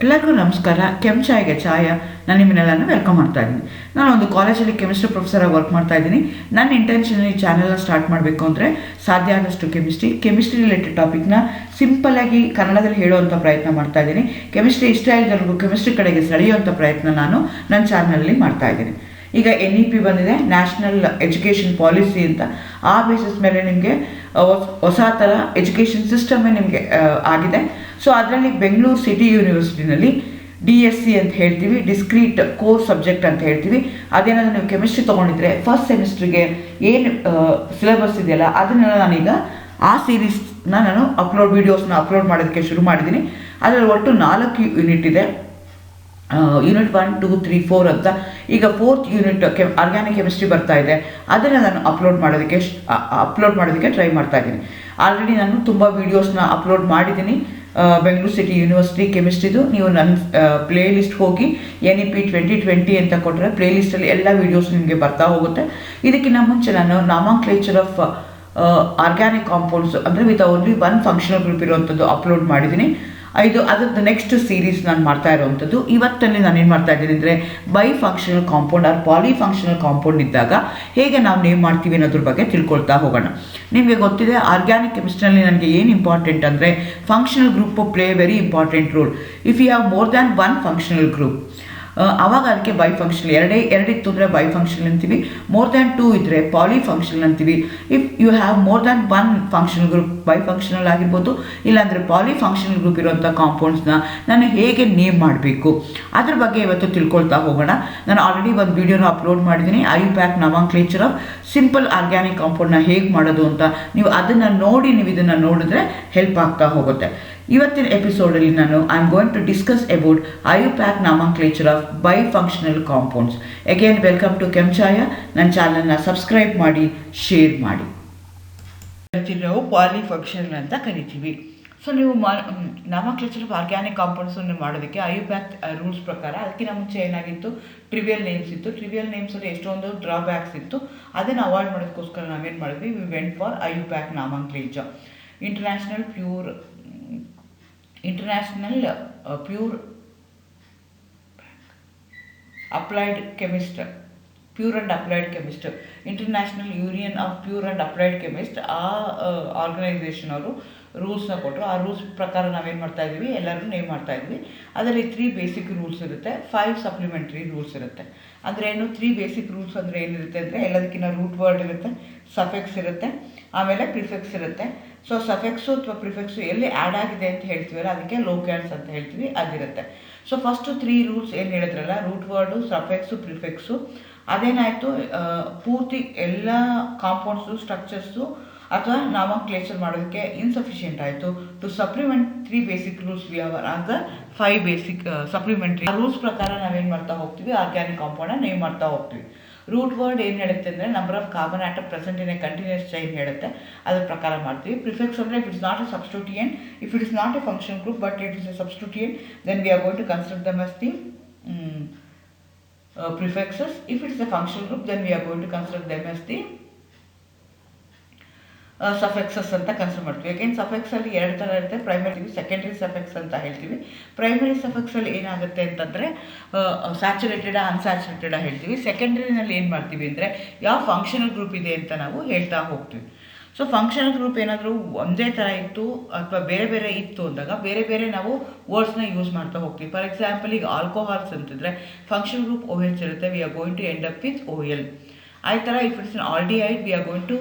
ಎಲ್ಲರಿಗೂ ನಮಸ್ಕಾರ. ಚಾಯ್ಗೆ ಚಾಯ. ನಾನು ನಿಮ್ಮನ್ನೆಲ್ಲನೂ ವೆಲ್ಕಮ್ ಮಾಡ್ತಾ ಇದ್ದೀನಿ. ನಾನು ಒಂದು ಕಾಲೇಜಲ್ಲಿ ಕೆಮಿಸ್ಟ್ರಿ ಪ್ರೊಫೆಸರಾಗಿ ವರ್ಕ್ ಮಾಡ್ತಾ ಇದ್ದೀನಿ. ನನ್ನ ಇಂಟೆನ್ಷನ್ ಈ ಚಾನೆಲ್ನ ಸ್ಟಾರ್ಟ್ ಮಾಡಬೇಕು ಅಂದರೆ ಸಾಧ್ಯ ಆದಷ್ಟು ಕೆಮಿಸ್ಟ್ರಿ ರಿಲೇಟೆಡ್ ಟಾಪಿಕ್ನ ಸಿಂಪಲ್ಲಾಗಿ ಕನ್ನಡದಲ್ಲಿ ಹೇಳುವಂಥ ಪ್ರಯತ್ನ ಮಾಡ್ತಾ ಇದ್ದೀನಿ. ಕೆಮಿಸ್ಟ್ರಿ ಇಷ್ಟ ಇದ್ದವರೆಗೂ ಕೆಮಿಸ್ಟ್ರಿ ಕಡೆಗೆ ಸೆಳೆಯುವಂಥ ಪ್ರಯತ್ನ ನಾನು ನನ್ನ ಚಾನಲಲ್ಲಿ ಮಾಡ್ತಾ ಇದ್ದೀನಿ. ಈಗ NEP ಬಂದಿದೆ, ನ್ಯಾಷನಲ್ ಎಜುಕೇಷನ್ ಪಾಲಿಸಿ ಅಂತ. ಆ ಬೇಸಿಸ್ ಮೇಲೆ ನಿಮಗೆ ಹೊಸ ಥರ ಎಜುಕೇಷನ್ ಸಿಸ್ಟಮೇ ನಿಮಗೆ ಆಗಿದೆ. ಸೊ ಅದರಲ್ಲಿ ಬೆಂಗಳೂರು ಸಿಟಿ ಯೂನಿವರ್ಸಿಟಿನಲ್ಲಿ DSC ಅಂತ ಹೇಳ್ತೀವಿ, ಡಿಸ್ಕ್ರೀಟ್ ಕೋರ್ ಸಬ್ಜೆಕ್ಟ್ ಅಂತ ಹೇಳ್ತೀವಿ. ಅದೇನಾದರೂ ನೀವು ಕೆಮಿಸ್ಟ್ರಿ ತೊಗೊಂಡಿದ್ರೆ ಫಸ್ಟ್ ಸೆಮಿಸ್ಟ್ರಿಗೆ ಏನು ಸಿಲೆಬಸ್ ಇದೆಯಲ್ಲ ಅದನ್ನೆಲ್ಲ ನಾನೀಗ ಆ ಸೀರೀಸ್ನ ನಾನು ವೀಡಿಯೋಸ್ನ ಅಪ್ಲೋಡ್ ಮಾಡೋದಕ್ಕೆ ಶುರು ಮಾಡಿದ್ದೀನಿ. ಅದರಲ್ಲಿ ಒಟ್ಟು 4 ಯೂನಿಟ್ ಇದೆ. ಯೂನಿಟ್ 1, 2, 3, 4 ಅಂತ. ಈಗ 4th ಯೂನಿಟ್ ಆರ್ಗ್ಯಾನಿಕ್ ಕೆಮಿಸ್ಟ್ರಿ ಬರ್ತಾ ಇದೆ. ಅದನ್ನು ನಾನು ಅಪ್ಲೋಡ್ ಮಾಡೋದಕ್ಕೆ ಟ್ರೈ ಮಾಡ್ತಾ ಇದ್ದೀನಿ. ಆಲ್ರೆಡಿ ನಾನು ತುಂಬ ವೀಡಿಯೋಸ್ನ ಅಪ್ಲೋಡ್ ಮಾಡಿದ್ದೀನಿ ಬೆಂಗಳೂರು ಸಿಟಿ ಯೂನಿವರ್ಸಿಟಿ ಕೆಮಿಸ್ಟ್ರಿದು. ನೀವು ನನ್ನ ಪ್ಲೇ ಲಿಸ್ಟ್ ಹೋಗಿ NEP 2020 ಅಂತ ಕೊಟ್ಟರೆ ಪ್ಲೇ ಲಿಸ್ಟಲ್ಲಿ ಎಲ್ಲ ವೀಡಿಯೋಸ್ ನಿಮಗೆ ಬರ್ತಾ ಹೋಗುತ್ತೆ. ಇದಕ್ಕಿಂತ ಮುಂಚೆ ನಾನು ನಾಮನ್ಕ್ಲೇಚರ್ ಆಫ್ ಆರ್ಗ್ಯಾನಿಕ್ ಕಾಂಪೌಂಡ್ಸ್ ಅಂದರೆ ವಿತ್ ಓನ್ಲಿ 1 ಫಂಕ್ಷನಲ್ ಗ್ರೂಪ್ ಇರುವಂಥದ್ದು ಅಪ್ಲೋಡ್ ಮಾಡಿದ್ದೀನಿ. ಅದರದ್ದು ನೆಕ್ಸ್ಟ್ ಸೀರೀಸ್ ನಾನು ಮಾಡ್ತಾ ಇರೋವಂಥದ್ದು. ಇವತ್ತಲ್ಲಿ ನಾನು ಏನು ಮಾಡ್ತಾ ಇದ್ದೀನಿ ಅಂದರೆ bifunctional compound or polyfunctional compound ಇದ್ದಾಗ ಹೇಗೆ ನಾವು ನೇಮ್ ಮಾಡ್ತೀವಿ ಅನ್ನೋದ್ರ ಬಗ್ಗೆ ತಿಳ್ಕೊಳ್ತಾ ಹೋಗೋಣ. ನಿಮಗೆ ಗೊತ್ತಿದೆ ಆರ್ಗ್ಯಾನಿಕ್ ಕೆಮಿಸ್ಟ್ರಿಯಲ್ಲಿ ನನಗೆ ಏನು ಇಂಪಾರ್ಟೆಂಟ್ ಅಂದರೆ functional group play very important role. If you have more than 1 functional group ಆವಾಗ ಅದಕ್ಕೆ ಬೈ ಫಂಕ್ಷನಲ್. ಎರಡಿತ್ತು ಅಂದರೆ ಬೈ ಫಂಕ್ಷನಲ್ ಅಂತೀವಿ. ಮೋರ್ ದ್ಯಾನ್ 2 ಇದ್ದರೆ ಪಾಲಿ ಫಂಕ್ಷನಲ್ ಅಂತೀವಿ. If you have more than 1 functional group bifunctional ಆಗಿರ್ಬೋದು, ಇಲ್ಲಾಂದರೆ ಪಾಲಿ ಫಂಕ್ಷನಲ್ ಗ್ರೂಪ್ ಇರುವಂಥ ಕಾಂಪೌಂಡ್ಸ್ನ ನಾನು ಹೇಗೆ ನೇಮ್ ಮಾಡಬೇಕು ಅದ್ರ ಬಗ್ಗೆ ಇವತ್ತು ತಿಳ್ಕೊಳ್ತಾ ಹೋಗೋಣ. ನಾನು ಆಲ್ರೆಡಿ ಒಂದು ವೀಡಿಯೋನ ಅಪ್ಲೋಡ್ ಮಾಡಿದ್ದೀನಿ, IUPAC nomenclature of simple organic ಕಾಂಪೌಂಡ್ನ ಹೇಗೆ ಮಾಡೋದು ಅಂತ. ನೀವು ಅದನ್ನು ನೋಡಿ ನೀವು ಇದನ್ನು ನೋಡಿದ್ರೆ ಹೆಲ್ಪ್ ಆಗ್ತಾ ಹೋಗುತ್ತೆ. ಇವತ್ತಿನ ಎಪಿಸೋಡಲ್ಲಿ ನಾನು I am going to discuss about IUPAC nomenclature of bifunctional compounds. Again welcome to Kenchaya. ನನ್ನ ಚಾನಲ್ನ ಸಬ್ಸ್ಕ್ರೈಬ್ ಮಾಡಿ, ಶೇರ್ ಮಾಡಿ. ನಾವು ಪಾಲಿ ಫಂಕ್ಷನಲ್ ಅಂತ ಕರಿತೀವಿ. ಸೊ ನೀವು ನಾಮನ್ಕ್ಲೇಚರ್ ಆಫ್ ಆರ್ಗ್ಯಾನಿಕ್ ಕಾಂಪೌಂಡ್ಸನ್ನು ಮಾಡೋದಕ್ಕೆ IUPAC ರೂಲ್ಸ್ ಪ್ರಕಾರ ಅದಕ್ಕಿಂತ ಮುಂಚೆ ಏನಾಗಿತ್ತು, ಟ್ರಿವಿಯಲ್ ನೇಮ್ಸ್ ಇತ್ತು. ಟ್ರಿವಿಯಲ್ ನೇಮ್ಸಲ್ಲಿ ಎಷ್ಟೊಂದು ಡ್ರಾಬ್ಯಾಕ್ಸ್ ಇತ್ತು. ಅದನ್ನು ಅವಾಯ್ಡ್ ಮಾಡೋದಕ್ಕೋಸ್ಕರ ನಾವೇನು ಮಾಡಿದ್ವಿ, we went for IUPAC nomenclature. International pure applied chemist, pure and applied chemist, international union of pure and applied chemist, ಆ ಆರ್ಗನೈಸೇಷನ್ ಅವರು ರೂಲ್ಸ್ನ ಕೊಟ್ಟರು. ಆ ರೂಲ್ಸ್ ಪ್ರಕಾರ ನಾವೇನು ಮಾಡ್ತಾ ಇದ್ವಿ, ಎಲ್ಲರೂ ನೇಮ್ ಮಾಡ್ತಾ ಇದ್ವಿ. ಅದರಲ್ಲಿ 3 ಬೇಸಿಕ್ ರೂಲ್ಸ್ ಇರುತ್ತೆ, 5 ಸಪ್ಲಿಮೆಂಟ್ರಿ ರೂಲ್ಸ್ ಇರುತ್ತೆ. ಅಂದರೆ ಏನು 3 ಬೇಸಿಕ್ ರೂಲ್ಸ್ ಅಂದರೆ ಏನಿರುತ್ತೆ ಅಂದರೆ ಎಲ್ಲದಕ್ಕಿಂತ ರೂಟ್ ವರ್ಡ್ ಇರುತ್ತೆ, ಸಫೆಕ್ಸ್ ಇರುತ್ತೆ, ಆಮೇಲೆ ಪ್ರಿಫೆಕ್ಸ್ ಇರುತ್ತೆ. ಸೊ ಸಫೆಕ್ಸು ಅಥವಾ ಪ್ರಿಫೆಕ್ಸು ಎಲ್ಲಿ ಆ್ಯಡ್ ಆಗಿದೆ ಅಂತ ಹೇಳ್ತೀವಲ್ಲ ಅದಕ್ಕೆ ಲೋಕ್ಯಾನ್ಸ್ ಅಂತ ಹೇಳ್ತೀವಿ, ಅದಿರುತ್ತೆ. ಸೊ ಫಸ್ಟು 3 ರೂಲ್ಸ್ ಏನು ಹೇಳಿದ್ರಲ್ಲ, ರೂಟ್ ವರ್ಡು, ಸಫೆಕ್ಸು, ಪ್ರಿಫೆಕ್ಸು, ಅದೇನಾಯಿತು ಪೂರ್ತಿ ಎಲ್ಲ ಕಾಂಪೌಂಡ್ಸು ಸ್ಟ್ರಕ್ಚರ್ಸು ಅಥವಾ ನಾಮನ್ಕ್ಲೇಚರ್ ಮಾಡೋದಕ್ಕೆ ಇನ್ಸಫಿಷಿಯೆಂಟ್ ಆಯಿತು. To supplement 3 basic rules we have other 5 basic supplementary rules ಪ್ರಕಾರ ನಾವೇನು ಮಾಡ್ತಾ ಹೋಗ್ತೀವಿ, ಆರ್ಗ್ಯಾನಿಕ್ ಕಾಂಪೌಂಡನ್ನ ನೇಮ್ ಮಾಡ್ತಾ ಹೋಗ್ತೀವಿ. ರೂಟ್ ವರ್ಡ್ ಏನು ಹೇಳುತ್ತೆ ಅಂದರೆ number of carbon atom present in a continuous chain ಹೇಳುತ್ತೆ, ಅದ್ರ ಪ್ರಕಾರ ಮಾಡ್ತೀವಿ. ಪ್ರಿಫೆಕ್ಸ್ ಅಂದರೆ if it's not a substituent, if it is not a function group but it is a substituent, then we are going to consider them as the prefixes. If it is a functional group, then we are going to consider them as the ಸಫೆಕ್ಸಸ್ ಅಂತ consider ಮಾಡ್ತೀವಿ. Again ಸಫೆಕ್ಸಲ್ಲಿ 2 ಥರ ಇರುತ್ತೆ, primary, secondary ಸಫೆಕ್ಸ್ ಅಂತ ಹೇಳ್ತೀವಿ. Primary ಸಫೆಕ್ಸಲ್ಲಿ ಏನಾಗುತ್ತೆ ಅಂತಂದರೆ saturated, unsaturated ಹೇಳ್ತೀವಿ. ಸೆಕೆಂಡ್ರಿನಲ್ಲಿ ಏನು ಮಾಡ್ತೀವಿ ಅಂದರೆ ಯಾವ ಫಂಕ್ಷನಲ್ ಗ್ರೂಪ್ ಇದೆ ಅಂತ ನಾವು ಹೇಳ್ತಾ ಹೋಗ್ತೀವಿ. ಸೊ ಫಂಕ್ಷನಲ್ ಗ್ರೂಪ್ ಏನಾದರೂ ಒಂದೇ ಥರ ಇತ್ತು ಅಥವಾ ಬೇರೆ ಬೇರೆ ಇತ್ತು ಅಂದಾಗ ಬೇರೆ ಬೇರೆ ನಾವು ವರ್ಡ್ಸ್ನ ಯೂಸ್ ಮಾಡ್ತಾ ಹೋಗ್ತೀವಿ. ಫಾರ್ ಎಕ್ಸಾಂಪಲ್ ಈಗ ಆಲ್ಕೋಹಾಲ್ಸ್ ಅಂತಿದ್ರೆ ಫಂಕ್ಷನಲ್ ಗ್ರೂಪ್ OH ಇರುತ್ತೆ, we are going to end up with OL. ಆ ಥರ if it's an aldehyde we are going to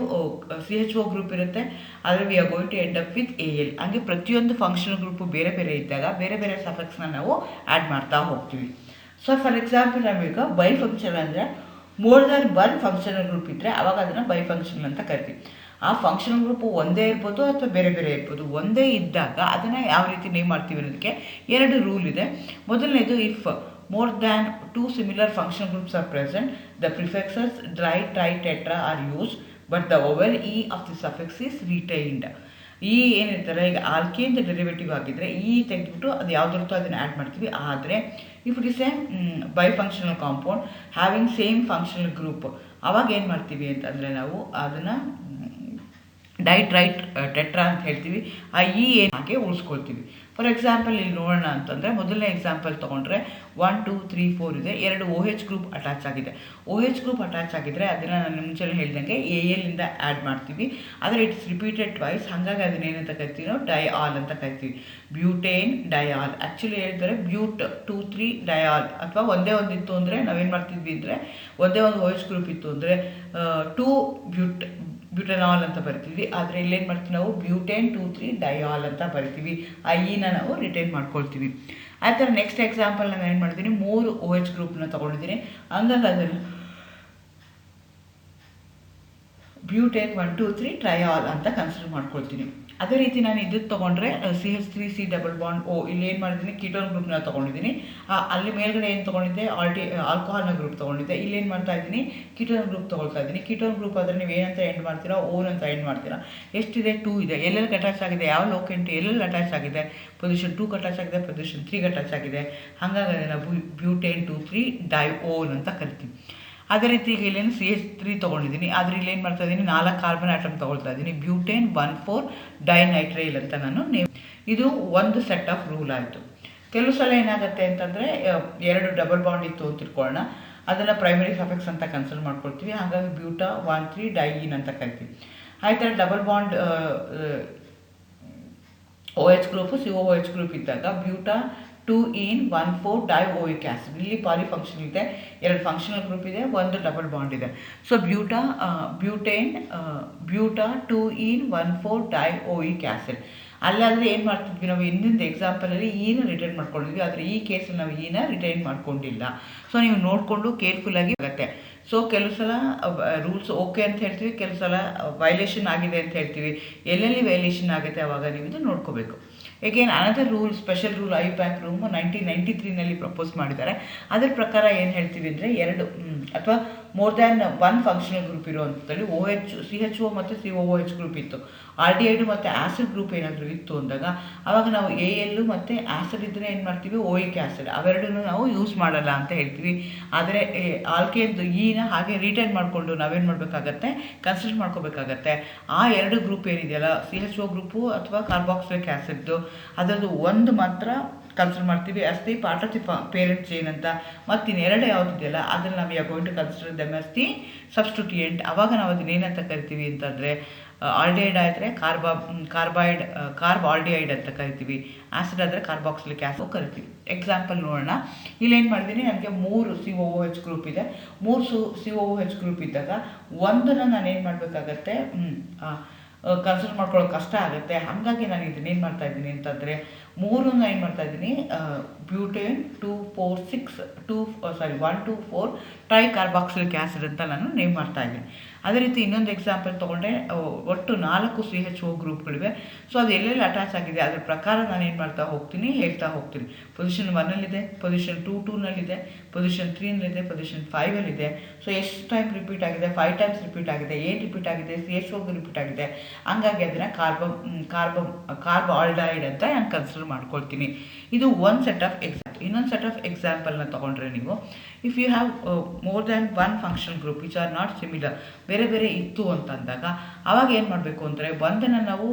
CHO group ಇರುತ್ತೆ, ಆದರೆ we are going to end up with AL. ಹಾಗೆ ಪ್ರತಿಯೊಂದು functional group ಬೇರೆ ಬೇರೆ ಇದ್ದಾಗ ಬೇರೆ ಬೇರೆ ಸಫೆಕ್ಸ್ನ ನಾವು ಆ್ಯಡ್ ಮಾಡ್ತಾ ಹೋಗ್ತೀವಿ. ಸೊ ಫಾರ್ ಎಕ್ಸಾಂಪಲ್ ನಾವೀಗ ಬೈ ಫಂಕ್ಷನಲ್ ಅಂದರೆ ಮೋರ್ ದ್ಯಾನ್ 1 ಫಂಕ್ಷನಲ್ ಗ್ರೂಪ್ ಇದ್ದರೆ ಆವಾಗ ಅದನ್ನು ಬೈ ಫಂಕ್ಷನಲ್ ಅಂತ ಕರಿತೀವಿ. ಆ ಫಂಕ್ಷನಲ್ ಗ್ರೂಪು ಒಂದೇ ಇರ್ಬೋದು ಅಥವಾ ಬೇರೆ ಬೇರೆ ಇರ್ಬೋದು. ಒಂದೇ ಇದ್ದಾಗ ಅದನ್ನು ಯಾವ ರೀತಿ ನೇಮ್ ಮಾಡ್ತೀವಿ ಅನ್ನೋದಕ್ಕೆ 2 ರೂಲ್ ಇದೆ. ಮೊದಲನೇದು, if more than 2 similar functional groups are present, the prefixes di, tri, tetra are used, but the vowel E of the suffix is retained. ಈ ಏನಿರ್ತಾರೆ ಈಗ ಆಲ್ಕೇನ್ ಡೆರಿವೇಟಿವ್ ಆಗಿದ್ದರೆ ಈ ತೆಗೆದುಬಿಟ್ಟು ಅದು ಯಾವುದಿರುತ್ತೋ ಅದನ್ನು ಆ್ಯಡ್ ಮಾಡ್ತೀವಿ. ಆದರೆ if it is A by functional compound having same functional group, ಅವಾಗ ಏನು ಮಾಡ್ತೀವಿ ಅಂತಂದರೆ ನಾವು ಅದನ್ನು ಡೈಟ್ರೈಟ್ ಟೆಟ್ರಾ ಅಂತ ಹೇಳ್ತೀವಿ. ಆ ಏನು ಹಾಗೆ ಉಳಿಸ್ಕೊಳ್ತೀವಿ. ಫಾರ್ ಎಕ್ಸಾಂಪಲ್ ಇಲ್ಲಿ ನೋಡೋಣ ಅಂತಂದರೆ ಮೊದಲನೇ ಎಕ್ಸಾಂಪಲ್ ತೊಗೊಂಡ್ರೆ 1 2 3 4 ಇದೆ, 2 OH ಗ್ರೂಪ್ ಅಟ್ಯಾಚ್ ಆಗಿದೆ. OH ಗ್ರೂಪ್ ಅಟ್ಯಾಚ್ ಆಗಿದ್ರೆ ಅದನ್ನು ನಾನು ಮುಂಚೆನೇ ಹೇಳ್ದಂಗೆ ALಯಿಂದ ಆ್ಯಡ್ ಮಾಡ್ತೀವಿ. ಆದರೆ ಇಟ್ಸ್ ರಿಪೀಟೆಡ್ ಟ್ವೈಸ್, ಹಾಗಾಗಿ ಅದನ್ನೇನಂತ ಕರಿತೀವಿ ನಾವು ಡೈಆಲ್ ಅಂತ ಕರಿತೀವಿ. ಬ್ಯೂಟೇನ್ ಡೈಆಲ್, ಆ್ಯಕ್ಚುಲಿ ಹೇಳಿದರೆ ಬ್ಯೂಟ್ 2 3 ಡೈಆಲ್, ಅಥವಾ ಒಂದೇ ಒಂದಿತ್ತು ಅಂದರೆ ನಾವೇನು ಮಾಡ್ತಿದ್ವಿ ಅಂದರೆ ಒಂದೇ ಒಂದು OH ಗ್ರೂಪ್ ಇತ್ತು ಅಂದರೆ 2 ಬ್ಯೂಟನಾಲ್ ಅಂತ ಬರಿತೀವಿ. ಆದರೆ ಇಲ್ಲೇನು ಮಾಡ್ತೀವಿ ನಾವು ಬ್ಯೂಟೇನ್ 2 3 ಡೈಆಲ್ ಅಂತ ಬರಿತೀವಿ. ಆ ಇನ ನಾವು ರಿಟೈನ್ ಮಾಡ್ಕೊಳ್ತೀವಿ. ಆ ಥರ ನೆಕ್ಸ್ಟ್ ಎಕ್ಸಾಂಪಲ್ ನಾನು ಏನು ಮಾಡಿದ್ದೀನಿ, 3 OH ಗ್ರೂಪ್ನ ತೊಗೊಂಡಿದ್ದೀನಿ. ಹಂಗಾಗಿ ಅದನ್ನು ಬ್ಯೂಟೇನ್ 1 2 3 ಟ್ರಯಾಲ್ ಅಂತ ಕನ್ಸಿಡರ್ ಮಾಡ್ಕೊಳ್ತೀನಿ. ಅದೇ ರೀತಿ ನಾನು ಇದಕ್ಕೆ ತೊಗೊಂಡ್ರೆ CH3C ಡಬಲ್ ಬಾಂಡ್ O, ಇಲ್ಲಿ ಏನು ಮಾಡಿದ್ದೀನಿ ಕೀಟೋನ್ ಗ್ರೂಪ್ನ ತೊಗೊಂಡಿದ್ದೀನಿ. ಅಲ್ಲಿ ಮೇಲ್ಗಡೆ ಏನು ತೊಗೊಂಡಿದ್ದೆ ಆಲ್ಕೋಹಾಲ್ನ ಗ್ರೂಪ್ ತೊಗೊಂಡಿದ್ದೆ. ಇಲ್ಲಿ ಏನು ಮಾಡ್ತಾ ಇದ್ದೀನಿ ಕೀಟೋನ್ ಗ್ರೂಪ್ ತೊಗೊಳ್ತಾ ಇದ್ದೀನಿ. ಕೀಟೋನ್ ಗ್ರೂಪ್ ಆದರೆ ನೀವು ಏನಂತ ಎಂಡ್ ಮಾಡ್ತೀರಾ, ಓನ್ ಅಂತ ಎಂಡ್ ಮಾಡ್ತೀರಾ. ಎಷ್ಟಿದೆ 2 ಇದೆ. ಎಲ್ಲೆಲ್ಲಿ ಅಟ್ಯಾಚ್ ಆಗಿದೆ, ಯಾವ ಲೋಕೆಂಟ್ ಎಲ್ಲೆಲ್ಲಿ ಅಟ್ಯಾಚ್ ಆಗಿದೆ, ಪೊಸಿಷನ್ 2 ಅಟ್ಯಾಚ್ ಆಗಿದೆ, ಪೊಸಿಷನ್ 3 ಅಟ್ಯಾಚ್ ಆಗಿದೆ. ಹಾಗಾಗಿ ಅದನ್ನು ಬ್ಯೂಟೇನ್ 2 3 ಡೈಓನ್ ಅಂತ ಕರಿತೀವಿ. ಅದೇ ರೀತಿ ಈಗ ಇಲ್ಲೇನು CH3 ತೊಗೊಂಡಿದ್ದೀನಿ, ಆದರೆ ಇಲ್ಲಿ ಏನು ಮಾಡ್ತಾ ಇದ್ದೀನಿ 4 ಕಾರ್ಬನ್ ಆಟಮ್ ತೊಗೊಳ್ತಾ ಇದ್ದೀನಿ. ಬ್ಯೂಟೇನ್ 1 4 ಡೈನೈಟ್ರೈಲ್ ಅಂತ ನಾನು ಇದು ಒಂದು ಸೆಟ್ ಆಫ್ ರೂಲ್ ಆಯಿತು. ಕೆಲವು ಸಲ ಏನಾಗುತ್ತೆ ಅಂತಂದರೆ 2 ಡಬಲ್ ಬಾಂಡ್ ಇತ್ತು ಅಂತ ತಿಳ್ಕೊಳ್ಳೋಣ, ಅದನ್ನು ಪ್ರೈಮರಿ ಸಫೆಕ್ಸ್ ಅಂತ ಕನ್ಸಿಡರ್ ಮಾಡ್ಕೊಳ್ತೀವಿ. ಹಾಗಾಗಿ ಬ್ಯೂಟಾ 1 3 ಡೈಯಿನ್ ಅಂತ ಕರಿತೀವಿ. ಆ ಥರ double bond OH group COOH group ಇದ್ದಾಗ ಬ್ಯೂಟಾ 2 in 1 4 ಡೈಓಯಿಕ್ ಆ್ಯಸಿಡ್, ಇಲ್ಲಿ ಪಾಲಿಫಂಕ್ಷನ್ ಇದೆ, 2 ಫಂಕ್ಷನಲ್ ಗ್ರೂಪ್ ಇದೆ, 1 ಡಬಲ್ ಬಾಂಡ್ ಇದೆ. So butane 2 in 1 4 dioic acid. ಅಲ್ಲಾದರೆ ಏನು ಮಾಡ್ತಿದ್ವಿ ನಾವು ಹಿಂದಿನ ಎಕ್ಸಾಂಪಲಲ್ಲಿ ಈನ ರಿಟೈನ್ ಮಾಡ್ಕೊಂಡಿದ್ವಿ, ಆದರೆ ಈ ಕೇಸಲ್ಲಿ ನಾವು ಈನ ರಿಟೈನ್ ಮಾಡ್ಕೊಂಡಿಲ್ಲ. ಸೊ ನೀವು ನೋಡಿಕೊಂಡು ಕೇರ್ಫುಲ್ಲಾಗಿ ಆಗುತ್ತೆ. ಸೊ ಕೆಲವು ಸಲ ರೂಲ್ಸ್ ಓಕೆ ಅಂತ ಹೇಳ್ತೀವಿ, ಕೆಲವು ಸಲ ವೈಲೇಷನ್ ಆಗಿದೆ ಅಂತ ಹೇಳ್ತೀವಿ. ಎಲ್ಲೆಲ್ಲಿ ವೈಲೇಷನ್ ಆಗುತ್ತೆ ಆವಾಗ ನೀವು ಇದು ನೋಡ್ಕೋಬೇಕು. Again another rule, special rule IUPAC ರೂಮ್ 1993ನಲ್ಲಿ ಪ್ರಪೋಸ್ ಮಾಡಿದ್ದಾರೆ. ಅದರ ಪ್ರಕಾರ ಏನು ಹೇಳ್ತೀವಿ ಅಂದರೆ 2 ಅಥವಾ ಮೋರ್ ದ್ಯಾನ್ 1 ಫಂಕ್ಷನಲ್ ಗ್ರೂಪ್ ಇರುವಂಥದ್ದಲ್ಲಿ CHO ಮತ್ತು COOH ಗ್ರೂಪ್ ಇತ್ತು, ಆಲ್ಡಿಹೈಡ್ ಮತ್ತು ಆ್ಯಸಿಡ್ ಗ್ರೂಪ್ ಏನಾದರೂ ಇತ್ತು ಅಂದಾಗ ಆವಾಗ ನಾವು AL ಮತ್ತು ಆ್ಯಸಿಡ್ ಇದ್ದರೆ ಏನು ಮಾಡ್ತೀವಿ ಓಯಿಕ್ ಆ್ಯಸಿಡ್, ಅವೆರಡನ್ನೂ ನಾವು ಯೂಸ್ ಮಾಡಲ್ಲ ಅಂತ ಹೇಳ್ತೀವಿ. ಆದರೆ ಆಲ್ಕೇನ್ದು ಈನ ಹಾಗೆ ರಿಟೈನ್ ಮಾಡಿಕೊಂಡು ನಾವೇನು ಮಾಡಬೇಕಾಗತ್ತೆ, ಕನ್ಸಿಡರ್ ಮಾಡ್ಕೋಬೇಕಾಗತ್ತೆ. ಆ 2 ಗ್ರೂಪ್ ಏನಿದೆಯಲ್ಲ CHO ಗ್ರೂಪು ಅಥವಾ ಕಾರ್ಬಾಕ್ಸಿಲಿಕ್ ಆ್ಯಸಿಡ್ದು, ಅದರದ್ದು ಒಂದು ಮಾತ್ರ ಕನ್ಸಿಡರ್ ಮಾಡ್ತೀವಿ as the part of the parent chain ಅಂತ. ಮತ್ತು ಇನ್ನೆರಡು ಯಾವುದಿದೆಯಲ್ಲ ಅದನ್ನು ನಾವು you are going to consider them as the substituent. ಆವಾಗ ನಾವು ಅದನ್ನ ಏನಂತ ಕರಿತೀವಿ ಅಂತಂದರೆ ಆಲ್ಡಿಹೈಡ್ ಆದರೆ ಕಾರ್ಬ್ ಆಲ್ಡಿಹೈಡ್ ಅಂತ ಕರಿತೀವಿ, ಆ್ಯಸಿಡ್ ಆದರೆ ಕಾರ್ಬಾಕ್ಸಿಲಿಕ್ ಆ್ಯಸಿಡ್ ಕರಿತೀವಿ. ಎಕ್ಸಾಂಪಲ್ ನೋಡೋಣ. ಇಲ್ಲೇನು ಮಾಡಿದ್ದೀನಿ, ನನಗೆ 3 COOH ಗ್ರೂಪ್ ಇದೆ. 3 COOH ಗ್ರೂಪ್ ಇದ್ದಾಗ ಒಂದನ್ನು ನಾನೇನು ಮಾಡಬೇಕಾಗತ್ತೆ, ಕನ್ಸಿಡರ್ ಮಾಡ್ಕೊಳ್ಳೋಕೆ ಕಷ್ಟ ಆಗುತ್ತೆ. ಹಾಗಾಗಿ ನಾನು ಇದನ್ನೇನು ಮಾಡ್ತಾ ಇದ್ದೀನಿ ಅಂತಂದರೆ 3 ಏನು ಮಾಡ್ತಾ ಇದ್ದೀನಿ, ಬ್ಯೂಟೇನ್ 1 2 4 ಟ್ರೈ ಕಾರ್ಬಾಕ್ಸಿಲಿಕ್ ಆ್ಯಸಿಡ್ ಅಂತ ನಾನು ನೇಮ್ ಮಾಡ್ತಾ ಇದ್ದೀನಿ. ಅದೇ ರೀತಿ ಇನ್ನೊಂದು ಎಕ್ಸಾಂಪಲ್ ತೊಗೊಂಡ್ರೆ ಒಟ್ಟು 4 CHO ಗ್ರೂಪ್ಗಳಿವೆ. ಸೊ ಅದು ಎಲ್ಲೆಲ್ಲಿ ಅಟ್ಯಾಚ್ ಆಗಿದೆ ಅದರ ಪ್ರಕಾರ ನಾನು ಏನು ಮಾಡ್ತಾ ಹೋಗ್ತೀನಿ, ಹೇಳ್ತಾ ಹೋಗ್ತೀನಿ. ಪೊಸಿಷನ್ 1ನಲ್ಲಿದೆ, ಪೊಸಿಷನ್ 2ನಲ್ಲಿದೆ, ಪೊಸಿಷನ್ 3ನಲ್ಲಿದೆ, ಪೊಸಿಷನ್ 5ಅಲ್ಲಿದೆ. ಸೊ ಎಷ್ಟು ಟೈಮ್ ರಿಪೀಟ್ ಆಗಿದೆ, 5 ಟೈಮ್ಸ್ ರಿಪೀಟ್ ಆಗಿದೆ. ಏನು ರಿಪೀಟ್ ಆಗಿದೆ, CHOಗೆ ರಿಪೀಟ್ ಆಗಿದೆ. ಹಂಗಾಗಿ ಅದನ್ನು ಕಾರ್ಬ್ ಆಲ್ಡಿಹೈಡ್ ಅಂತ ನಾನು ಕನ್ಸಿಡರ್ ಮಾಡ್ಕೊಳ್ತೀನಿ. ಇದು ಒಂದು ಸೆಟ್ ಆಫ್ ಎಕ್ಸಾಂಪಲ್. ಇನ್ನೊಂದು ಸೆಟ್ ಆಫ್ ಎಕ್ಸಾಂಪಲ್ನ ತೊಗೊಂಡ್ರೆ ನೀವು, if you have more than 1 functional group which are not similar, ಬೇರೆ ಬೇರೆ ಇತ್ತು ಅಂತಂದಾಗ ಆವಾಗ ಏನು ಮಾಡಬೇಕು ಅಂದರೆ ಒಂದನ್ನು ನಾವು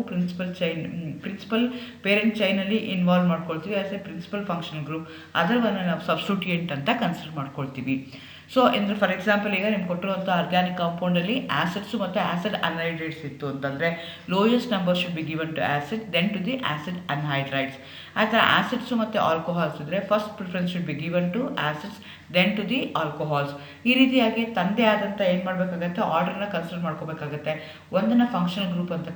ಪ್ರಿನ್ಸಿಪಲ್ ಪೇರೆಂಟ್ ಚೈನಲ್ಲಿ ಇನ್ವಾಲ್ವ್ ಮಾಡ್ಕೊಳ್ತೀವಿ as a principal functional group. ಅದರವನ್ನು ನಾವು ಸಬ್ಸ್ಟಿಟ್ಯೂಯೆಂಟ್ ಅಂತ ಕನ್ಸಿಡರ್ ಮಾಡ್ಕೊಳ್ತೀವಿ. ಸೊ ಅಂದರೆ ಫಾರ್ ಎಕ್ಸಾಂಪಲ್ ಈಗ ನಿಮ್ಗೆ ಕೊಟ್ಟಿರುವಂಥ ಆರ್ಗ್ಯಾನಿಕ್ ಕಾಂಪೌಂಡಲ್ಲಿ ಆ್ಯಸಿಡ್ಸು ಮತ್ತು ಆ್ಯಸಿಡ್ ಅನ್ಹೈಡ್ರೈಡ್ಸ್ ಇತ್ತು ಅಂತಂದರೆ lowest number should be given to acid then to the acid anhydrides. ಆ ಥರ ಆ್ಯಸಿಡ್ಸು ಮತ್ತು ಆಲ್ಕೋಹಾಲ್ಸ್ ಇದ್ದರೆ first preference should be given to acids then to the alcohols. ಈ ರೀತಿಯಾಗಿ ತಂದೆ ಆದಂಥ ಏನು ಮಾಡಬೇಕಾಗತ್ತೆ, ಆರ್ಡರ್ನ ಕನ್ಸಿಡರ್ ಮಾಡ್ಕೋಬೇಕಾಗತ್ತೆ. ಒಂದನ್ನು ಫಂಕ್ಷನಲ್ ಗ್ರೂಪ್ ಅಂತ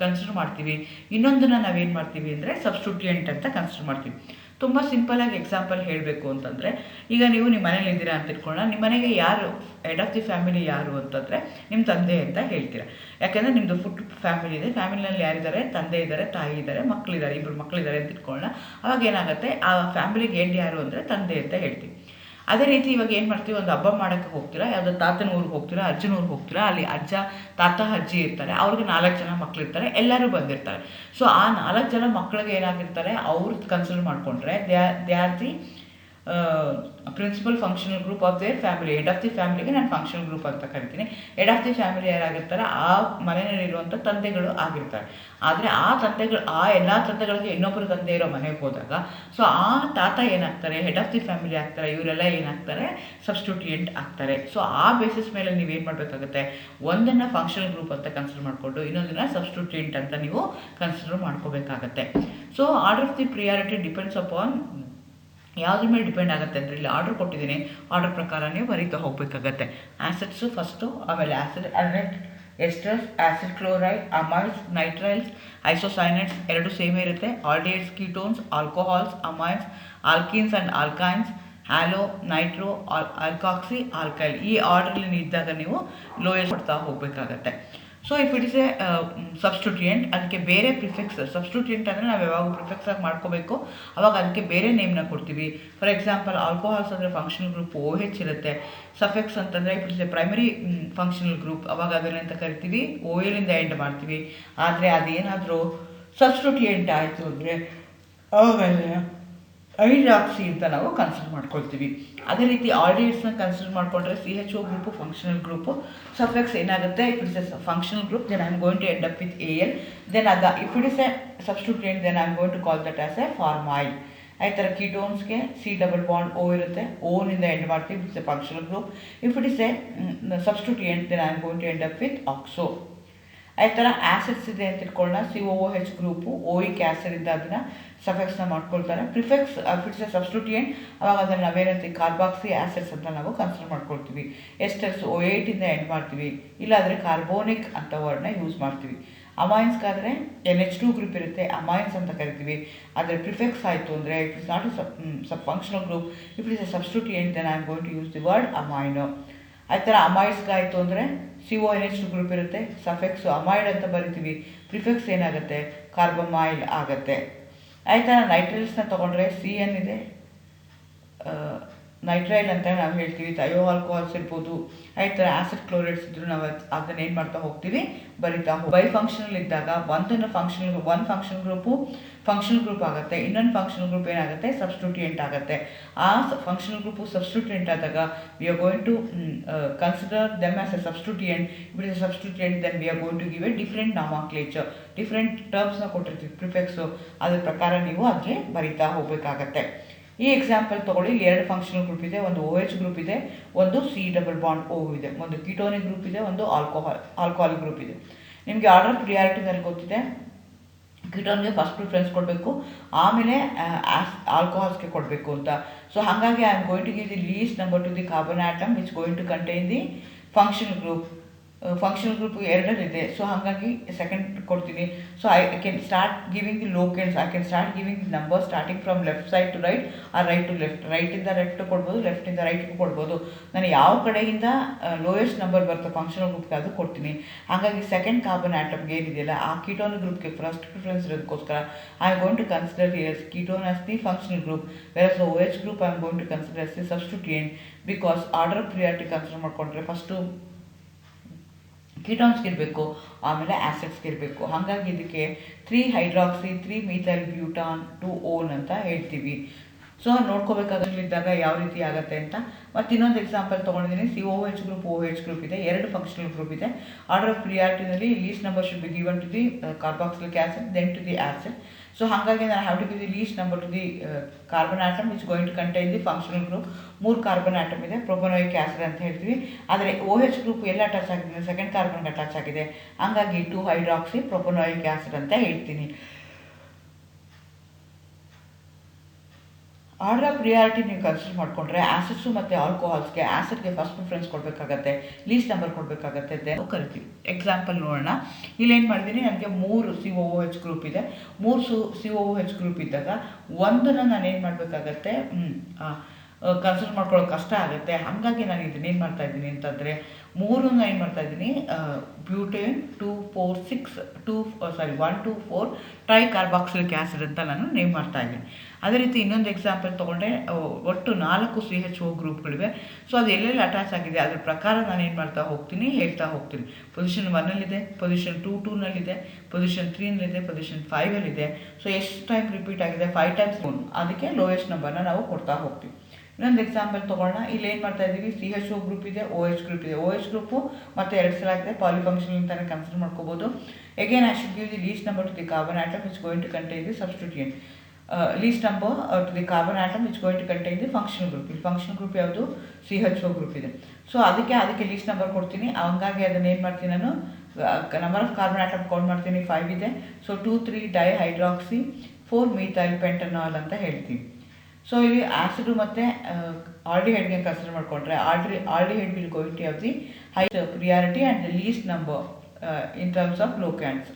ಕನ್ಸಿಡರ್ ಮಾಡ್ತೀವಿ, ಇನ್ನೊಂದನ್ನು ನಾವೇನು ಮಾಡ್ತೀವಿ ಅಂದರೆ ಸಬ್ಸ್ಟಿಟ್ಯೂಯೆಂಟ್ ಅಂತ ಕನ್ಸಿಡರ್ ಮಾಡ್ತೀವಿ. ತುಂಬ ಸಿಂಪಲಾಗಿ ಎಕ್ಸಾಂಪಲ್ ಹೇಳಬೇಕು ಅಂತಂದರೆ, ಈಗ ನೀವು ನಿಮ್ಮ ಮನೇಲಿ ಇದ್ದೀರಾ ಅಂತ ಇಟ್ಕೊಳ್ಳೋಣ. ನಿಮ್ಮ ಮನೆಗೆ ಯಾರು ಹೆಡ್ ಆಫ್ ದಿ ಫ್ಯಾಮಿಲಿ ಯಾರು ಅಂತಂದರೆ ನಿಮ್ಮ ತಂದೆ ಅಂತ ಹೇಳ್ತೀರಾ. ಯಾಕೆಂದರೆ ನಿಮ್ಮದು ಫುಡ್ ಫ್ಯಾಮಿಲಿ ಇದೆ, ಫ್ಯಾಮಿಲಿನಲ್ಲಿ ಯಾರಿದ್ದಾರೆ, ತಂದೆ ಇದ್ದಾರೆ, ತಾಯಿ ಇದ್ದಾರೆ, ಮಕ್ಕಳಿದ್ದಾರೆ, 2 ಮಕ್ಕಳಿದ್ದಾರೆ ಅಂತ ಇಟ್ಕೊಳ್ಳೋಣ. ಅವಾಗ ಏನಾಗುತ್ತೆ, ಆ ಫ್ಯಾಮಿಲಿಗೆ ಹೆಡ್ ಯಾರು ಅಂದರೆ ತಂದೆ ಅಂತ ಹೇಳ್ತೀವಿ. ಅದೇ ರೀತಿ ಇವಾಗ ಏನು ಮಾಡ್ತೀವಿ, ಒಂದು ಹಬ್ಬ ಮಾಡೋಕ್ಕೆ ಹೋಗ್ತೀರಾ, ಯಾವುದೋ ತಾತನ ಊರಿಗೆ ಹೋಗ್ತೀರಾ, ಅಜ್ಜನ ಊರಿಗೆ ಹೋಗ್ತೀರಾ, ಅಲ್ಲಿ ಅಜ್ಜ ತಾತ ಅಜ್ಜಿ ಇರ್ತಾರೆ, ಅವ್ರಿಗೆ 4 ಜನ ಮಕ್ಕಳಿರ್ತಾರೆ, ಎಲ್ಲರೂ ಬಂದಿರ್ತಾರೆ. ಸೊ ಆ 4 ಜನ ಮಕ್ಕಳಿಗೆ ಏನಾಗಿರ್ತಾರೆ ಅವ್ರದ್ದು ಕನ್ಸಿಡರ್ ಮಾಡಿಕೊಂಡ್ರೆ they are the principal functional group of their family. Head of the ಫ್ಯಾಮಿಲಿಗೆ ನಾನು ಫಂಕ್ಷನಲ್ ಗ್ರೂಪ್ ಅಂತ ಕರಿತೀನಿ. ಹೆಡ್ ಆಫ್ ದಿ ಫ್ಯಾಮಿಲಿ ಯಾರಾಗಿರ್ತಾರೆ, ಆ ಮನೆಯಲ್ಲಿರುವಂಥ ತಂದೆಗಳು ಆಗಿರ್ತಾರೆ. ಆದರೆ ಆ ಎಲ್ಲ ತಂದೆಗಳಿಗೆ ಇನ್ನೊಬ್ಬರು ತಂದೆ ಇರೋ ಮನೆಗೆ ಹೋದಾಗ ಸೊ ಆ ತಾತ ಏನಾಗ್ತಾರೆ, ಹೆಡ್ ಆಫ್ ದಿ ಫ್ಯಾಮಿಲಿ ಆಗ್ತಾರೆ. ಇವರೆಲ್ಲ ಏನಾಗ್ತಾರೆ, ಸಬ್ಸ್ಟಿಟ್ಯೂಯೆಂಟ್ ಆಗ್ತಾರೆ. ಸೊ ಆ ಬೇಸಿಸ್ ಮೇಲೆ ನೀವೇನು ಮಾಡಬೇಕಾಗುತ್ತೆ, ಒಂದನ್ನು ಫಂಕ್ಷನಲ್ ಗ್ರೂಪ್ ಅಂತ ಕನ್ಸಿಡರ್ ಮಾಡಿಕೊಂಡು ಇನ್ನೊಂದನ್ನು ಸಬ್ಸ್ಟಿಟ್ಯೂಯೆಂಟ್ ಅಂತ ನೀವು ಕನ್ಸಿಡರ್ ಮಾಡ್ಕೋಬೇಕಾಗತ್ತೆ. So order of the priority depends upon ಯಾವುದ್ರ ಮೇಲೆ ಡಿಪೆಂಡ್ ಆಗುತ್ತೆ ಅಂದರೆ, ಇಲ್ಲಿ ಆರ್ಡರ್ ಕೊಟ್ಟಿದ್ದೀನಿ, ಆರ್ಡರ್ ಪ್ರಕಾರ ನೀವು ಬರೀತಾ ಹೋಗಬೇಕಾಗತ್ತೆ. ಆ್ಯಸಿಡ್ಸು ಫಸ್ಟು, ಆಮೇಲೆ acid aldehyde, esters, acid chloride, amides, nitriles, isocyanates ಎರಡು ಸೇಮೇ ಇರುತ್ತೆ. Aldehydes, ketones, alcohols, amines, alkenes and alkynes, halo, nitro, alkoxy, alkyl. ಈ ಆರ್ಡ್ರಲ್ಲಿ ಇದ್ದಾಗ ನೀವು ಲೋಯೆಸ್ಟ್ ಕೊಡ್ತಾ ಹೋಗಬೇಕಾಗತ್ತೆ. So if it is a substituent, ಅದಕ್ಕೆ ಬೇರೆ ಪ್ರಿಫಿಕ್ಸ್. ಸಬ್ಸ್ಟಿಟ್ಯೂಯೆಂಟ್ ಅಂದರೆ ನಾವು ಯಾವಾಗ ಪ್ರಿಫಿಕ್ಸ್ ಆಗಿ ಮಾಡ್ಕೋಬೇಕು, ಅವಾಗ ಅದಕ್ಕೆ ಬೇರೆ ನೇಮ್ನ ಕೊಡ್ತೀವಿ. ಫಾರ್ ಎಕ್ಸಾಂಪಲ್ ಆಲ್ಕೋಹಾಲ್ಸ್ ಅಂದರೆ ಫಂಕ್ಷನಲ್ ಗ್ರೂಪ್ OH ಇರುತ್ತೆ. ಸಫೆಕ್ಸ್ ಅಂತಂದರೆ if it's A primary functional group, ಅವಾಗ ಅದನ್ನೆಂತ ಕರಿತೀವಿ, OL ಇಂದ ಎಂಡ್ ಮಾಡ್ತೀವಿ. ಆದರೆ ಅದೇನಾದರೂ ಸಬ್ಸ್ಟಿಟ್ಯೂಯೆಂಟ್ ಆಯಿತು ಅಂದರೆ ಅವಾಗ ಐಡ್ರಾಕ್ಸಿ ಅಂತ ನಾವು ಕನ್ಸಿಡರ್ ಮಾಡ್ಕೊಳ್ತೀವಿ. ಅದೇ ರೀತಿ ಆಲ್ಡಿಹೈಡ್ಸ್ನ ಕನ್ಸಿಡರ್ ಮಾಡಿಕೊಂಡ್ರೆ CHO group functional group. Suffix ಏನಾಗುತ್ತೆ, if it's a functional group then I am going to end up with AL. Then if it is a substituent then I am going to call that as a formyl. ಈ ಥರ ಕೀಟೋನ್ಸ್ಗೆ C+O ಇರುತ್ತೆ, ಓನಿಂದ end ಮಾಡ್ತೀವಿ, it's a functional group. If it is a substituent then I am going to end up with oxo. ಈ ಥರ acids ಇದೆ ಅಂತ ಇಟ್ಕೊಳ್ಳೋಣ. COOH ಗ್ರೂಪು ಓಯಿಕ್ ಆ್ಯಸಿಡಿಂದ ಅದನ್ನು ಸಫೆಕ್ಸ್ನ ಮಾಡ್ಕೊಳ್ತಾರೆ. ಪ್ರಿಫೆಕ್ಸ್ ಇಟ್ಸ್ ಎ ಸಬ್ಸ್ಟಿಟ್ಯೂಯೆಂಟ್, ಅವಾಗ ಅದನ್ನು ನಾವೇನಂತೀವಿ, ಕಾರ್ಬಾಕ್ಸಿ ಆ್ಯಸಿಡ್ಸ್ ಅಂತ ನಾವು ಕನ್ಸಿಡರ್ ಮಾಡ್ಕೊಳ್ತೀವಿ. ಎಸ್ಟರ್ಸ್ O8 ಇಂದ ಎಂಡ್ ಮಾಡ್ತೀವಿ, ಇಲ್ಲಾಂದರೆ ಕಾರ್ಬೋನಿಕ್ ಅಂತ ವರ್ಡ್ನ ಯೂಸ್ ಮಾಡ್ತೀವಿ. ಅಮೈನ್ಸ್ಗಾದರೆ NH2 ಗ್ರೂಪ್ ಇರುತ್ತೆ, ಅಮೈನ್ಸ್ ಅಂತ ಕರಿತೀವಿ. ಆದರೆ ಪ್ರಿಫೆಕ್ಸ್ ಆಯಿತು ಅಂದರೆ it is not a functional group, if it is a substituent then I am going to use the word amino. ಆ ಥರ ಅಮೈಡ್ಸ್ಗಾಯಿತು ಅಂದರೆ CONH2 ಗ್ರೂಪ್ ಇರುತ್ತೆ, ಸಫೆಕ್ಸು ಅಮೈಡ್ ಅಂತ ಬರಿತೀವಿ, ಪ್ರಿಫೆಕ್ಸ್ ಏನಾಗುತ್ತೆ, ಕಾರ್ಬಮೈಲ್ ಆಗುತ್ತೆ. ಆ ಥರ ನೈಟ್ರೈಲ್ಸ್ನ ತೊಗೊಂಡ್ರೆ CN ಇದೆ, ನೈಟ್ರೈಲ್ ಅಂತ ನಾವು ಹೇಳ್ತೀವಿ. ಥಯೋ ಆಲ್ಕೋಹಾಲ್ಸ್ ಇರ್ಬೋದು. ಈ ಥರ ಆ್ಯಸಿಡ್ ಕ್ಲೋರೈಡ್ಸ್ ಇದ್ದರೂ ನಾವು ಅದನ್ನ ಏನು ಮಾಡ್ತಾ ಹೋಗ್ತೀವಿ, ಬರಿತಾ ಬೈ ಫಂಕ್ಷನಲ್ ಇದ್ದಾಗ ಒಂದು ಫಂಕ್ಷನಲ್ ಗ್ರೂಪು ಫಂಕ್ಷನಲ್ ಗ್ರೂಪ್ ಆಗುತ್ತೆ, ಇನ್ನೊಂದು ಫಂಕ್ಷನಲ್ ಗ್ರೂಪ್ ಏನಾಗುತ್ತೆ, ಸಬ್ಸ್ಟಿಟ್ಯೂಯೆಂಟ್ ಆಗುತ್ತೆ. ಆ ಫಂಕ್ಷನಲ್ ಗ್ರೂಪು ಸಬ್ಸ್ಟಿಟ್ಯೂಯೆಂಟ್ ಆದಾಗ we are going to consider them as a substituent. It is a substituent then we are going to give a different nomenclature, different ಟರ್ಮ್ಸ್ನ ಕೊಟ್ಟಿರ್ತೀವಿ, prefix. ಅದ್ರ ಪ್ರಕಾರ ನೀವು ಅದಕ್ಕೆ ಬರಿತಾ ಹೋಗಬೇಕಾಗತ್ತೆ. ಈ ಎಕ್ಸಾಂಪಲ್ ತೊಗೊಳ್ಳಿ, ಇಲ್ಲಿ 2 ಫಂಕ್ಷನಲ್ ಗ್ರೂಪ್ ಇದೆ, ಒಂದು OH ಗ್ರೂಪ್ ಇದೆ, ಒಂದು C+O ಇದೆ, ಒಂದು ಕೀಟೋನಿಕ್ ಗ್ರೂಪ್ ಇದೆ, ಒಂದು ಆಲ್ಕೋಹಾಲಿಕ್ ಗ್ರೂಪ್ ಇದೆ. ನಿಮಗೆ ಆರ್ಡರ್ ಪ್ರಿಯಾರಿಟಿನಲ್ಲಿ ಗೊತ್ತಿದೆ, ಕೀಟೋನ್ಗೆ ಫಸ್ಟ್ ಪ್ರಿಫರೆನ್ಸ್ ಕೊಡಬೇಕು, ಆಮೇಲೆ ಆಲ್ಕೋಹಾಲ್ಸ್ಗೆ ಕೊಡಬೇಕು ಅಂತ. ಸೊ ಹಾಗಾಗಿ I am going to give the least number to the carbon atom which going to contain the functional group. Functional group 2 so ಹಾಗಾಗಿ ಸೆಕೆಂಡ್ ಕೊಡ್ತೀನಿ. So I can start giving the locants, I can start giving the number starting from left side to right or right to left. ರೈಟಿಂದ left ಕೊಡ್ಬೋದು, ಲೆಫ್ಟಿಂದ ರೈಟ್ಗೂ ಕೊಡ್ಬೋದು. ನಾನು ಯಾವ ಕಡೆಯಿಂದ ಲೋಯೆಸ್ಟ್ ನಂಬರ್ ಬರ್ತದೆ ಫಂಕ್ಷನಲ್ ಗ್ರೂಪ್ಗೆ ಅದು ಕೊಡ್ತೀನಿ. ಹಾಗಾಗಿ ಸೆಕೆಂಡ್ ಕಾರ್ಬನ್ ಆಟಮ್ಗೆ ಏನಿದೆಯಲ್ಲ ಆ ಕೀಟೋನ್ ಗ್ರೂಪ್ಗೆ ಫಸ್ಟ್ ಪ್ರಿಫರೆನ್ಸ್ ಇರೋದಕ್ಕೋಸ್ಕರ I am going to consider here ketone as the functional group, versus OH group I am going to consider as the substituent. Because order priority consider ಮಾಡಿಕೊಂಡ್ರೆ first ಕೀಟೋನ್ಸ್ಗೆ ಇರಬೇಕು, ಆಮೇಲೆ ಆ್ಯಸಿಡ್ಸ್ಗೆ ಇರಬೇಕು. ಹಾಗಾಗಿ ಇದಕ್ಕೆ 3-ಹೈಡ್ರಾಕ್ಸಿ 3-ಮಿಥೈಲ್-ಬ್ಯೂಟಾನ್ 2-ಓನ್ ಅಂತ ಹೇಳ್ತೀವಿ. ಸೊ ನೋಡ್ಕೋಬೇಕಾಗಿದ್ದಾಗ ಯಾವ ರೀತಿ ಆಗುತ್ತೆ ಅಂತ. ಮತ್ತು ಇನ್ನೊಂದು ಎಕ್ಸಾಂಪಲ್ ತೊಗೊಂಡಿದ್ದೀನಿ, COOH ಗ್ರೂಪ್ OH ಗ್ರೂಪ್ ಇದೆ, 2 ಫಂಕ್ಷನಲ್ ಗ್ರೂಪ್ ಇದೆ. ಆರ್ಡರ್ ಆಫ್ ಪ್ರಿಯಾರಿಟಿನಲ್ಲಿ least number should be given to the carboxylic acid then to the acid. So ಹಾಗಾಗಿ ನಾನು have to give the least number to the carbon atom which going to contain the functional group. 3 carbon atom ಇದೆ, propanoic acid ಅಂತ ಹೇಳ್ತೀವಿ. ಆದರೆ OH group ಎಲ್ಲ attach ಆಗಿದೆ, second ಕಾರ್ಬನ್ಗೆ attach ಆಗಿದೆ, ಹಾಗಾಗಿ 2-ಹೈಡ್ರಾಕ್ಸಿ ಪ್ರೊಪನೋಯಿಕ್ ಆ್ಯಸಿಡ್ ಅಂತ ಹೇಳ್ತೀನಿ. ಆರ್ಡರ್ ಆಫ್ ಪ್ರಿಯಾರಿಟಿ ನೀವು ಕನ್ಸಿಡರ್ ಮಾಡಿಕೊಂಡ್ರೆ ಆ್ಯಸಿಡ್ಸು ಮತ್ತು ಆಲ್ಕೋಹಾಲ್ಸ್ಗೆ ಆ್ಯಸಿಡ್ಗೆ ಫಸ್ಟ್ ಪ್ರಿಫರೆನ್ಸ್ ಕೊಡಬೇಕಾಗತ್ತೆ, ಲೀಸ್ಟ್ ನಂಬರ್ ಕೊಡಬೇಕಾಗತ್ತೆ ದೆನ್ ಕರಿತೀವಿ. ಎಕ್ಸಾಂಪಲ್ ನೋಡೋಣ. ಇಲ್ಲೇನು ಮಾಡಿದ್ದೀನಿ, ನನಗೆ 3 COOH ಗ್ರೂಪ್ ಇದೆ. 3 COOH ಗ್ರೂಪ್ ಇದ್ದಾಗ ಒಂದನ್ನು ನಾನೇನು ಮಾಡಬೇಕಾಗತ್ತೆ, ಕನ್ಸಿಡರ್ ಮಾಡ್ಕೊಳ್ಳೋಕೆ ಕಷ್ಟ ಆಗುತ್ತೆ. ಹಾಗಾಗಿ ನಾನು ಇದನ್ನೇನು ಮಾಡ್ತಾಯಿದ್ದೀನಿ ಅಂತಂದರೆ 3 ಏನು ಮಾಡ್ತಾಯಿದ್ದೀನಿ, ಬ್ಯೂಟೇನ್ 1,2,4 ಟ್ರೈ ಕಾರ್ಬಾಕ್ಸಿಲಿಕ್ ಆ್ಯಸಿಡ್ ಅಂತ ನಾನು ನೇಮ್ ಮಾಡ್ತಾಯಿದ್ದೀನಿ. ಅದೇ ರೀತಿ ಇನ್ನೊಂದು ಎಕ್ಸಾಂಪಲ್ ತೊಗೊಂಡ್ರೆ ಒಟ್ಟು 4 CHO ಗ್ರೂಪ್ಗಳಿವೆ. ಸೊ ಅದು ಎಲ್ಲೆಲ್ಲಿ ಅಟ್ಯಾಚ್ ಆಗಿದೆ ಅದ್ರ ಪ್ರಕಾರ ನಾನು ಏನು ಮಾಡ್ತಾ ಹೋಗ್ತೀನಿ, ಹೇಳ್ತಾ ಹೋಗ್ತೀನಿ. ಪೊಸಿಷನ್ 1ನಲ್ಲಿದೆ, ಪೊಸಿಷನ್ 2ನಲ್ಲಿದೆ, ಪೊಸಿಷನ್ 3ನಲ್ಲಿದೆ, ಪೊಸಿಷನ್ 5ಅಲ್ಲಿದೆ. ಸೊ ಎಷ್ಟು ಟೈಮ್ ರಿಪೀಟ್ ಆಗಿದೆ, 5 ಟೈಮ್ಸ್, ಅದಕ್ಕೆ ಲೋಯೆಸ್ಟ್ ನಂಬರ್ನ ನಾವು ಕೊಡ್ತಾ ಹೋಗ್ತೀವಿ. ಇನ್ನೊಂದು ಎಕ್ಸಾಂಪಲ್ ತೊಗೊಳ್ಳೋಣ. ಇಲ್ಲಿ ಏನು ಮಾಡ್ತಾ ಇದ್ದೀವಿ, CHO ಗ್ರೂಪ್ ಇದೆ, OH ಗ್ರೂಪ್ ಇದೆ. OH ಗ್ರೂಪು ಮತ್ತು 2 ಸಲ ಆಗಿದೆ, ಪಾಲಿಫಂಕ್ಷನಲ್ ಅಂತಲೇ ಕನ್ಸಿಡರ್ ಮಾಡ್ಕೋಬೋದು. Again I should give the least number to the carbon atom which going to contain the substituent. Least number to the carbon atom which going to contain the functional group. ಇಲ್ಲಿ functional group ಯಾವುದು, CHO group ಇದೆ. So ಅದಕ್ಕೆ least number ಕೊಡ್ತೀನಿ. ಹಂಗಾಗಿ ಅದನ್ನು ಏನು ಮಾಡ್ತೀನಿ ನಾನು, number of carbon atom count ಮಾಡ್ತೀನಿ, 5 ಇದೆ. ಸೊ 2,3 ಡೈಹೈಡ್ರಾಕ್ಸಿ 4 ಮೀಥೈಲ್ ಪೆಂಟನಾಲ್ ಅಂತ ಹೇಳ್ತೀವಿ. ಸೊ ಇಲ್ಲಿ ಆಸಿಡ್ ಮತ್ತು ಆಲ್ಡಿಹೈಡ್ಗೆ ಕನ್ಸಿಡರ್ ಮಾಡಿಕೊಂಡ್ರೆ aldehyde will going to have the high priority and the least number in terms of locants.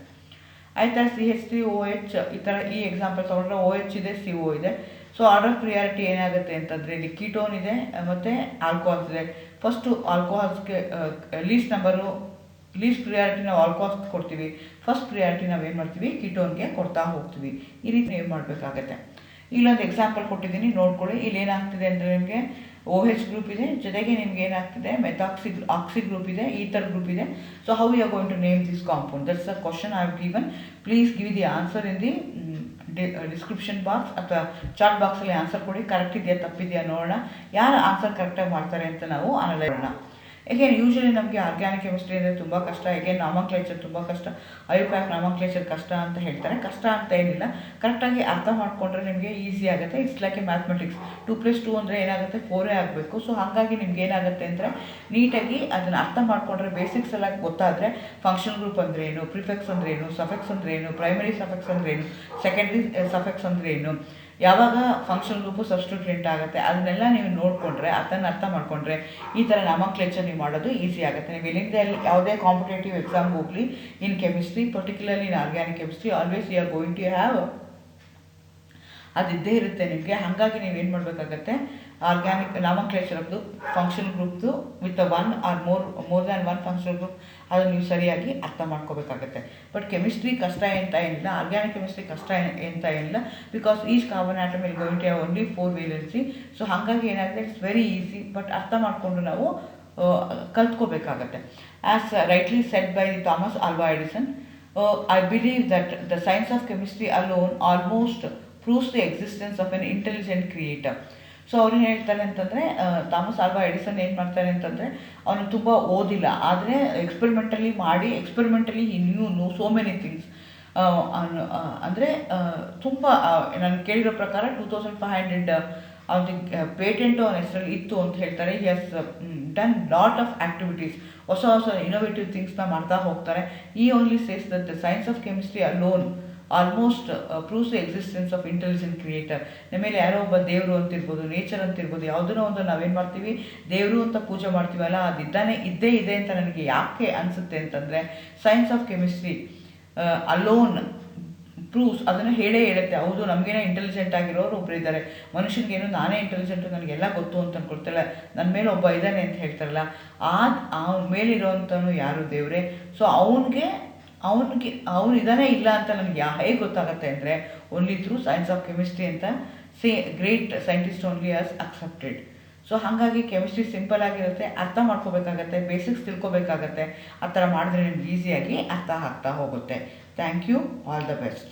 ಆಯ್ತಾ. CH3OH ಈ ಥರ ಈ ಎಕ್ಸಾಂಪಲ್ ತೊಗೊಂಡ್ರೆ OH ಇದೆ, CO ಇದೆ. ಸೊ ಆರ್ಡರ್ ಪ್ರಿಯಾರಿಟಿ ಏನಾಗುತ್ತೆ ಅಂತಂದರೆ ಇಲ್ಲಿ ಕೀಟೋನ್ ಇದೆ ಮತ್ತು ಆಲ್ಕೋಹಾಲ್ಸ್ ಇದೆ. ಫಸ್ಟು ಆಲ್ಕೋಹಾಲ್ಸ್ಗೆ ಲೀಸ್ಟ್ ಪ್ರಿಯಾರಿಟಿ ನಾವು ಆಲ್ಕೋಹಾಲ್ಸ್ ಕೊಡ್ತೀವಿ, ಫಸ್ಟ್ ಪ್ರಿಯಾರಿಟಿ ನಾವು ಏನು ಮಾಡ್ತೀವಿ, ಕೀಟೋನ್ಗೆ ಕೊಡ್ತಾ ಹೋಗ್ತೀವಿ. ಈ ರೀತಿ ಏನು ಮಾಡಬೇಕಾಗತ್ತೆ. ಇಲ್ಲೊಂದು ಎಕ್ಸಾಂಪಲ್ ಕೊಟ್ಟಿದ್ದೀನಿ, ನೋಡ್ಕೊಳ್ಳಿ. ಇಲ್ಲಿ ಏನಾಗ್ತಿದೆ ಅಂದರೆ ನಿಮಗೆ OH ಗ್ರೂಪ್ ಇದೆ, ಜೊತೆಗೆ ನಿಮ್ಗೆ ಏನಾಗ್ತಿದೆ ಆಕ್ಸಿ ಗ್ರೂಪ್ ಇದೆ, ಈಥರ್ ಗ್ರೂಪ್ ಇದೆ. So how you are going to name this compound, that's a question I have given. Please give the answer in the description box ಅಥವಾ ಚಾಟ್ ಬಾಕ್ಸಲ್ಲಿ ಆನ್ಸರ್ ಕೊಡಿ. Correct ಇದೆಯಾ ತಪ್ಪಿದೆಯಾ ನೋಡೋಣ. ಯಾರು ಆನ್ಸರ್ ಕರೆಕ್ಟಾಗಿ ಮಾಡ್ತಾರೆ ಅಂತ ನಾವು ಅನಲೈಸ್ ಮಾಡೋಣ. ಏಕೆಂದರೆ ಯೂಶ್ವಲಿ ನಮಗೆ ಆರ್ಗ್ಯಾನಿಕ್ ಕೆಮಿಸ್ಟ್ರಿ ಅಂದರೆ ತುಂಬ ಕಷ್ಟ. ಏಕೆಂದರೆ ನಾಮಕ್ಲೇಚರ್ ತುಂಬ ಕಷ್ಟ, ಐಪ್ಯಾಕ್ ನಾಮಕ್ಲೇಚರ್ ಕಷ್ಟ ಅಂತ ಹೇಳ್ತಾರೆ. ಕಷ್ಟ ಅಂತ ಏನಿಲ್ಲ, ಕರೆಕ್ಟಾಗಿ ಅರ್ಥ ಮಾಡಿಕೊಂಡ್ರೆ ನಿಮಗೆ ಈಸಿ ಆಗುತ್ತೆ. It's like A mathematics. 2+2 ಅಂದರೆ ಏನಾಗುತ್ತೆ, 4 ಆಗಬೇಕು. ಸೊ ಹಾಗಾಗಿ ನಿಮ್ಗೆ ಏನಾಗುತ್ತೆ ಅಂದರೆ ನೀಟಾಗಿ ಅದನ್ನು ಅರ್ಥ ಮಾಡಿಕೊಂಡ್ರೆ, ಬೇಸಿಕ್ಸ್ ಎಲ್ಲ ಗೊತ್ತಾದರೆ ಫಂಕ್ಷನ್ ಗ್ರೂಪ್ ಅಂದರೆ ಏನು, ಪ್ರಿಫೆಕ್ಸ್ ಅಂದರೆ ಏನು, ಸಫೆಕ್ಸ್ ಅಂದರೆ ಏನು, ಪ್ರೈಮರಿ ಸಫೆಕ್ಸ್ ಅಂದರೆ ಏನು, ಸೆಕೆಂಡ್ರಿ ಸಫೆಕ್ಸ್ ಅಂದರೆ ಏನು, ಯಾವಾಗ ಫಂಕ್ಷನ್ ಗ್ರೂಪು ಸಬ್ಸ್ಟಿಟ್ಯೂಯೆಂಟ್ ಆಗುತ್ತೆ, ಅದನ್ನೆಲ್ಲ ನೀವು ನೋಡಿಕೊಂಡ್ರೆ, ಅದನ್ನು ಅರ್ಥ ಮಾಡಿಕೊಂಡ್ರೆ ಈ ಥರ ನಾಮಕ್ಲೇಚರ್ ನೀವು ಮಾಡೋದು ಈಸಿ ಆಗುತ್ತೆ. ನೀವು ಎಲ್ಲಿಂದ ಯಾವುದೇ ಕಾಂಪಿಟೇಟಿವ್ ಎಕ್ಸಾಮ್ಗೆ ಹೋಗಲಿ, in chemistry, particularly in organic chemistry, always you are going to have ಅದಿದ್ದೇ ಇರುತ್ತೆ ನಿಮಗೆ. ಹಾಗಾಗಿ ನೀವೇನು ಮಾಡಬೇಕಾಗತ್ತೆ, ಆರ್ಗ್ಯಾನಿಕ್ ನಾಮಕ್ಲೇಚರ್ದು ಫಂಕ್ಷನ್ ಗ್ರೂಪ್ದು with 1 or more than 1 functional group, ಅದನ್ನು ನೀವು ಸರಿಯಾಗಿ ಅರ್ಥ ಮಾಡ್ಕೋಬೇಕಾಗತ್ತೆ. ಬಟ್ ಕೆಮಿಸ್ಟ್ರಿ ಕಷ್ಟ ಅಂತ ಏನಿಲ್ಲ, ಆರ್ಗ್ಯಾನಿಕ್ ಕೆಮಿಸ್ಟ್ರಿ ಕಷ್ಟ ಅಂತ ಏನಿಲ್ಲ. Because each carbon atom will going to have only 4 valency. So ಹಾಗಾಗಿ ಏನಾಗುತ್ತೆ, ಇಟ್ಸ್ ವೆರಿ ಈಸಿ. ಬಟ್ ಅರ್ಥ ಮಾಡಿಕೊಂಡು ನಾವು ಕಲ್ತ್ಕೋಬೇಕಾಗತ್ತೆ. As rightly said by Thomas Alva Edison, I believe that the science of chemistry alone almost proves the existence of an intelligent creator. So ಅವ್ರು ಏನು ಹೇಳ್ತಾರೆ ಅಂತಂದರೆ, ಥಾಮಸ್ ಆಲ್ವಾ ಎಡಿಸನ್ ಏನು ಮಾಡ್ತಾರೆ ಅಂತಂದರೆ, ಅವನು ತುಂಬ ಓದಿಲ್ಲ, ಆದರೆ experimentally he knew so many things. ಅಂದರೆ ತುಂಬ ನಾನು ಕೇಳಿರೋ ಪ್ರಕಾರ 2500 ಅವ್ನಿಗೆ ಪೇಟೆಂಟು ಅವನ ಹೆಸರಲ್ಲಿ ಇತ್ತು ಅಂತ ಹೇಳ್ತಾರೆ. He has done lot of activities, ಹೊಸ ಇನೋವೇಟಿವ್ ಥಿಂಗ್ಸ್ನ ಮಾಡ್ತಾ ಹೋಗ್ತಾರೆ. ಈ only says that the science of chemistry alone almost proves the existence of intelligent creator. ನಮ್ಮೇಲೆ ಯಾರೋ ಒಬ್ಬ ದೇವರು ಅಂತಿರ್ಬೋದು, ನೇಚರ್ ಅಂತಿರ್ಬೋದು, ಯಾವುದನ್ನೋ ಒಂದು ನಾವೇನು ಮಾಡ್ತೀವಿ, ದೇವರು ಅಂತ ಪೂಜೆ ಮಾಡ್ತೀವಲ್ಲ, ಅದು ಇದ್ದೇ ಇದೆ ಅಂತ ನನಗೆ ಯಾಕೆ ಅನಿಸುತ್ತೆ ಅಂತಂದರೆ, science of chemistry alone proves, ಅದನ್ನು ಹೇಳುತ್ತೆ. ಹೌದು, ನಮಗೇನೋ ಇಂಟೆಲಿಜೆಂಟ್ ಆಗಿರೋರು ಒಬ್ರು ಇದ್ದಾರೆ, ಮನುಷ್ಯನಿಗೇನು ನಾನೇ ಇಂಟೆಲಿಜೆಂಟು, ನನಗೆಲ್ಲ ಗೊತ್ತು ಅಂತ ಅಂದ್ಕೊಳ್ತಾಳೆ, ನನ್ನ ಮೇಲೆ ಒಬ್ಬ ಇದ್ದಾನೆ ಅಂತ ಹೇಳ್ತಾರಲ್ಲ, ಅವನ ಮೇಲಿರೋವಂಥವನು ಯಾರು, ದೇವರೇ. ಸೊ ಅವನು ಇದಾನೆ ಇಲ್ಲ ಅಂತ ನನಗೆ ಹೇಗೆ ಗೊತ್ತಾಗುತ್ತೆ ಅಂದರೆ, only through science of chemistry ಅಂತ great scientist only as accepted. So ಹಾಗಾಗಿ ಕೆಮಿಸ್ಟ್ರಿ ಸಿಂಪಲ್ ಆಗಿರುತ್ತೆ, ಅರ್ಥ ಮಾಡ್ಕೋಬೇಕಾಗತ್ತೆ, ಬೇಸಿಕ್ಸ್ ತಿಳ್ಕೊಬೇಕಾಗತ್ತೆ. ಆ ಥರ ಮಾಡಿದ್ರೆ ನಿಮ್ಗೆ ಈಸಿಯಾಗಿ ಅರ್ಥ ಆಗ್ತಾ ಹೋಗುತ್ತೆ. Thank you, all the best.